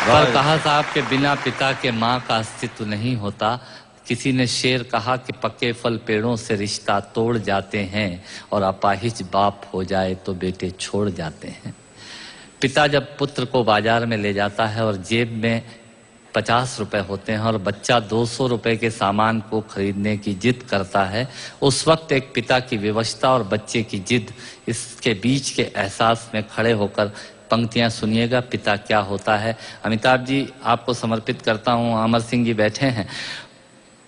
पर कहा साहब के बिना पिता के माँ का अस्तित्व नहीं होता। किसी ने शेर कहा कि पके फल पेड़ों से रिश्ता तोड़ जाते हैं और अपाहिज बाप हो जाए तो बेटे छोड़ जाते हैं। पिता जब पुत्र को बाजार में ले जाता है और जेब में 50 रुपए होते हैं और बच्चा 200 रुपए के सामान को खरीदने की जिद करता है, उस वक्त एक पिता की विवशता और बच्चे की जिद, इसके बीच के एहसास में खड़े होकर पंक्तियां सुनिएगा, पिता क्या होता है। अमिताभ जी आपको समर्पित करता हूं, अमर सिंह जी बैठे हैं।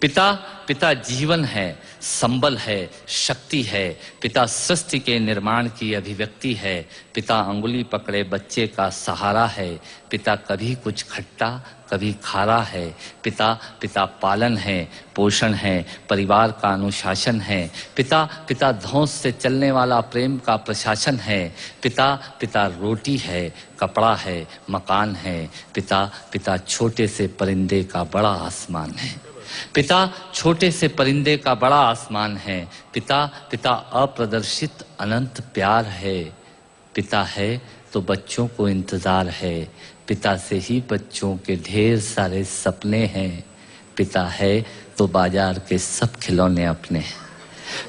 पिता जीवन है, संबल है, शक्ति है। पिता सृष्टि के निर्माण की अभिव्यक्ति है। पिता अंगुली पकड़े बच्चे का सहारा है। पिता कभी कुछ खट्टा कभी खारा है। पिता पालन है, पोषण है, परिवार का अनुशासन है। पिता धौंस से चलने वाला प्रेम का प्रशासन है। पिता रोटी है, कपड़ा है, मकान है। पिता छोटे से परिंदे का बड़ा आसमान है। पिता छोटे से परिंदे का बड़ा आसमान है। पिता अप्रदर्शित अनंत प्यार है। पिता है तो बच्चों को इंतजार है। पिता से ही बच्चों के ढेर सारे सपने हैं। पिता है तो बाजार के सब खिलौने अपने हैं।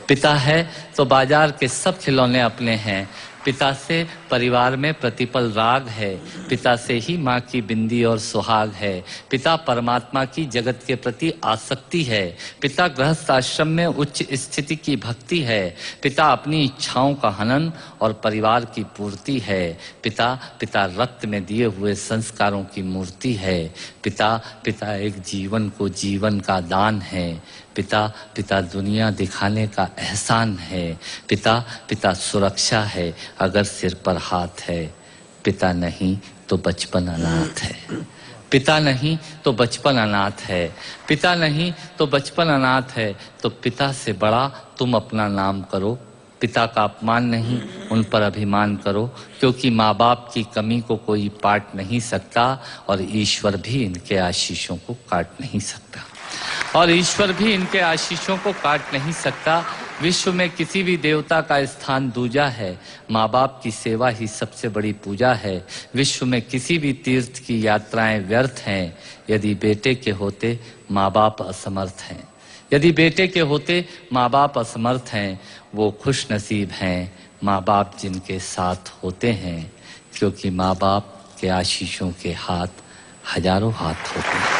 पिता है तो बाजार के सब खिलौने अपने हैं। पिता से परिवार में प्रतिपल राग है। पिता से ही माँ की बिंदी और सुहाग है। पिता परमात्मा की जगत के प्रति आसक्ति है। पिता गृहस्थ आश्रम में उच्च स्थिति की भक्ति है। पिता अपनी इच्छाओं का हनन और परिवार की पूर्ति है। पिता रक्त में दिए हुए संस्कारों की मूर्ति है। पिता एक जीवन को जीवन का दान है। पिता दुनिया दिखाने का एहसान है। पिता सुरक्षा है अगर सिर पर हाथ है। पिता नहीं तो बचपन अनाथ है। पिता नहीं तो बचपन अनाथ है। पिता नहीं तो बचपन अनाथ है। तो पिता से बड़ा तुम अपना नाम करो। पिता का अपमान नहीं, उन पर अभिमान करो, क्योंकि माँ बाप की कमी को कोई पाट नहीं सकता और ईश्वर भी इनके आशीषों को काट नहीं सकता। विश्व में किसी भी देवता का स्थान दूजा है। माँ बाप की सेवा ही सबसे बड़ी पूजा है। विश्व में किसी भी तीर्थ की यात्राएं व्यर्थ हैं यदि बेटे के होते माँ बाप असमर्थ हैं। यदि बेटे के होते माँ बाप असमर्थ हैं, वो खुश नसीब हैं माँ बाप जिनके साथ होते हैं, क्योंकि माँ बाप के आशीषों के हाथ हजारों हाथ होते हैं।